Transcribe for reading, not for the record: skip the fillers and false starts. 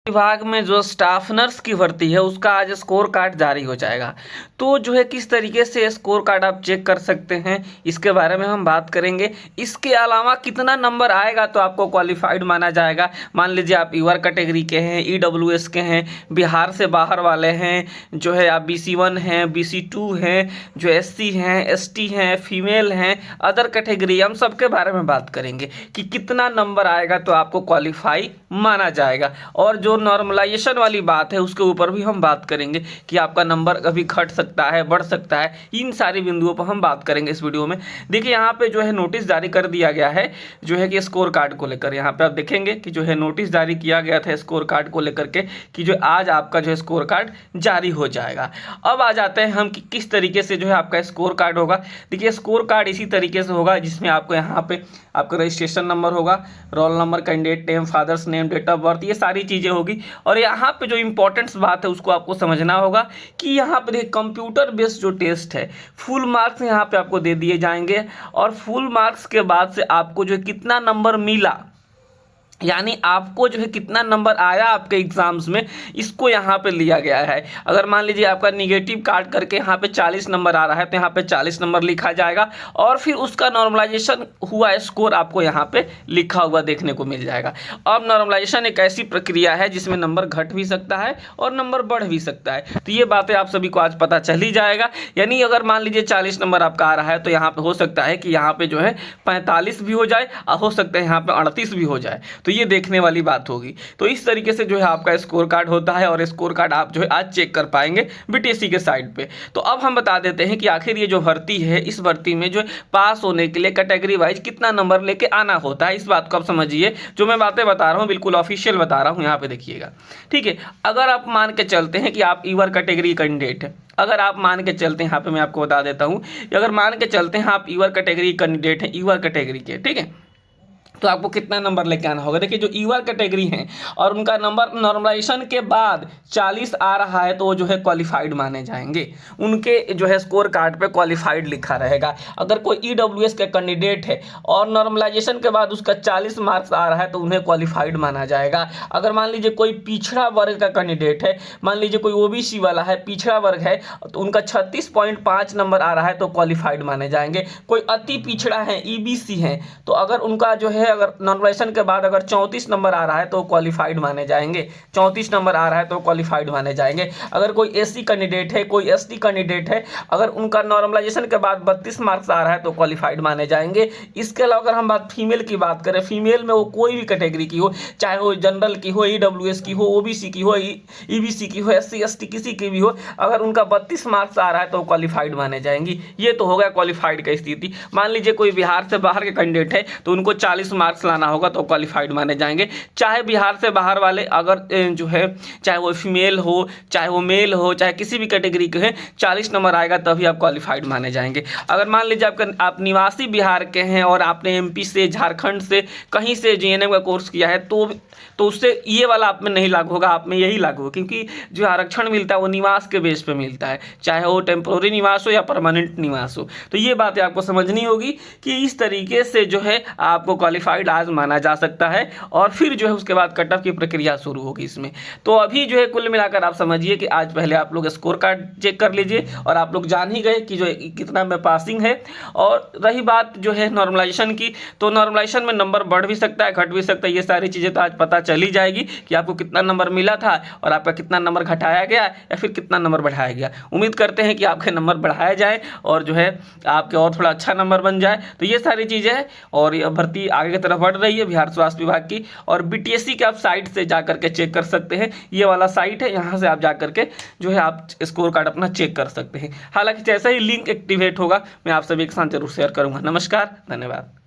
विभाग में जो स्टाफ नर्स की भर्ती है उसका आज स्कोर कार्ड जारी हो जाएगा। तो जो है किस तरीके से स्कोर कार्ड आप चेक कर सकते हैं इसके बारे में हम बात करेंगे। इसके अलावा कितना नंबर आएगा तो आपको क्वालिफाइड माना जाएगा। मान लीजिए आप यूआर कैटेगरी के हैं, ईडब्ल्यूएस के हैं, बिहार से बाहर वाले हैं, जो है आप BC1 हैं, BC2 हैं, जो SC हैं, ST हैं, फीमेल हैं, अदर कैटेगरी, हम सबके बारे में बात करेंगे कि कितना नंबर आएगा तो आपको क्वालिफाई माना जाएगा। और जो नॉर्मलाइजेशन वाली बात है उसके ऊपर भी हम बात करेंगे कि आपका नंबर कभी घट सकता है, बढ़ सकता है। इन सारी बिंदुओं पर हम बात करेंगे इस वीडियो में। देखिए यहाँ पे जो है नोटिस जारी कर दिया गया है जो है कि स्कोर कार्ड को लेकर। यहाँ पे आप देखेंगे कि जो है नोटिस जारी किया गया था स्कोर कार्ड को लेकर के कि जो आज आपका जो है स्कोर कार्ड जारी हो जाएगा। अब आ जाते हैं हम कि किस तरीके से जो है आपका स्कोर कार्ड होगा। देखिए स्कोर कार्ड इसी तरीके से होगा जिसमें आपको यहाँ पे आपका रजिस्ट्रेशन नंबर होगा, roll number, candidate name, father's name, date of birth, ये सारी चीज़ें होगी। और यहाँ पे जो इंपॉर्टेंट बात है उसको आपको समझना होगा कि यहाँ पे देखिए कंप्यूटर बेस्ड जो टेस्ट है, फुल मार्क्स यहाँ पे आपको दे दिए जाएंगे। और फुल मार्क्स के बाद से आपको जो कितना नंबर मिला, यानी आपको जो है कितना नंबर आया आपके एग्जाम्स में, इसको यहाँ पे लिया गया है। अगर मान लीजिए आपका निगेटिव काट करके यहाँ पे 40 नंबर आ रहा है तो यहाँ पे 40 नंबर लिखा जाएगा और फिर उसका नॉर्मलाइजेशन हुआ स्कोर आपको यहाँ पे लिखा हुआ देखने को मिल जाएगा। अब नॉर्मलाइजेशन एक ऐसी प्रक्रिया है जिसमें नंबर घट भी सकता है और नंबर बढ़ भी सकता है। तो ये बातें आप सभी को आज पता चल ही जाएगा। यानी अगर मान लीजिए 40 नंबर आपका आ रहा है तो यहाँ पे हो सकता है कि यहाँ पे जो है 45 भी हो जाए और हो सकता है यहाँ पे 38 भी हो जाए। तो ये देखने वाली बात होगी। तो इस तरीके से जो है आपका स्कोर कार्ड होता है और स्कोर कार्ड आप जो है आज चेक कर पाएंगे BTSC के साइट पे। तो अब हम बता देते हैं कि आखिर ये जो भर्ती है, इस भर्ती में जो पास होने के लिए कैटेगरी वाइज कितना नंबर लेके आना होता है। इस बात को आप समझिए, जो मैं बातें बता रहा हूँ बिल्कुल ऑफिशियल बता रहा हूँ, यहाँ पे देखिएगा। ठीक है, अगर आप मान के चलते हैं कि आप ईवर कैटेगरी कैंडिडेट है, अगर आप मान के चलते हैं, यहाँ पे मैं आपको बता देता हूँ, अगर मान के चलते हैं आप ईवर कैटेगरी कैंडिडेट हैं, ईवर कैटेगरी के, ठीक है, तो आपको कितना नंबर लेके आना होगा। देखिए जो ईवर कैटेगरी हैं और उनका नंबर नॉर्मलाइजेशन के बाद 40 आ रहा है तो वो जो है क्वालिफाइड माने जाएंगे, उनके जो है स्कोर कार्ड पे क्वालिफाइड लिखा रहेगा। अगर कोई ईडब्ल्यूएस का कैंडिडेट है और नॉर्मलाइजेशन के बाद उसका 40 मार्क्स आ रहा है तो उन्हें क्वालिफाइड माना जाएगा। अगर मान लीजिए कोई पिछड़ा वर्ग का कैंडिडेट है, मान लीजिए कोई ओबीसी वाला है, पिछड़ा वर्ग है, तो उनका 36.5 नंबर आ रहा है तो क्वालिफाइड माने जाएंगे। कोई अति पिछड़ा है, ईबीसी है, तो अगर उनका जो है अगर नॉर्मलाइजेशन के बाद अगर 34 नंबर आ रहा है तो क्वालिफाइड माने जाएंगे, 34 नंबर आ रहा है तो क्वालिफाइड माने जाएंगे। अगर कोई एससी कैंडिडेट है, कोई एसटी कैंडिडेट है, अगर उनका नॉर्मलाइजेशन के बाद 32 मार्क्स आ रहा है तो क्वालिफाइड माने जाएंगे। इसके अलावा अगर हम फीमेल की बात करें, फीमेल में वो कोई भी कैटेगरी की हो, चाहे वो जनरल की हो, ईडब्ल्यूएस की हो, ओबीसी की हो, ईबीसी की हो, एससी एसटी किसी की भी हो, अगर उनका 32 मार्क्स आ रहा है तो क्वालिफाइड माने जाएंगी। ये तो हो गया क्वालिफाइड का स्थिति। मान लीजिए कोई बिहार से बाहर के कैंडिडेट है तो उनको 40 मार्क्स लाना होगा तो क्वालिफाइड माने जाएंगे। चाहे बिहार से बाहर वाले अगर जो है चाहे वो फीमेल हो, चाहे वो मेल हो, चाहे किसी भी कैटेगरी के हैं, 40 नंबर आएगा तभी आप क्वालिफाइड माने जाएंगे। अगर मान लीजिए आप निवासी बिहार के हैं और आपने एमपी से, झारखंड से, कहीं से जीएनएम का कोर्स किया है तो उससे ये वाला आप में नहीं लागू होगा, आप में यही लागू होगा, क्योंकि जो आरक्षण मिलता है वो निवास के बेस पे मिलता है, चाहे वो टेम्पोररी निवास हो या परमानेंट निवास हो। तो ये बातें आपको समझनी होगी कि इस तरीके से जो है आपको क्वालिफाइड आज माना जा सकता है और फिर जो है उसके बाद कट ऑफ की प्रक्रिया शुरू होगी इसमें। तो अभी जो है कुल मिलाकर आप समझिए कि आज पहले आप लोग स्कोर कार्ड चेक कर लीजिए और आप लोग जान ही गए कि जो कितना में पासिंग है। और रही बात जो है नॉर्मलाइजेशन की, तो नॉर्मलाइजेशन में नंबर बढ़ भी सकता है, घट भी सकता है। ये सारी चीज़ें तो आज पता चली जाएगी कि आपको कितना नंबर मिला था और आपका कितना नंबर घटाया गया या फिर कितना नंबर बढ़ाया गया। उम्मीद करते हैं कि आपके नंबर बढ़ाया जाए और जो है आपके और थोड़ा अच्छा नंबर बन जाए। तो ये सारी चीज़ें हैं और ये भर्ती आगे की तरफ बढ़ रही है बिहार स्वास्थ्य विभाग की। और BTSC के आप साइट से जा करके चेक कर सकते हैं, ये वाला साइट है, यहाँ से आप जा करके जो है आप स्कोर कार्ड अपना चेक कर सकते हैं। हालांकि जैसा ही लिंक एक्टिवेट होगा मैं आप सभी के साथ जरूर शेयर करूँगा। नमस्कार, धन्यवाद।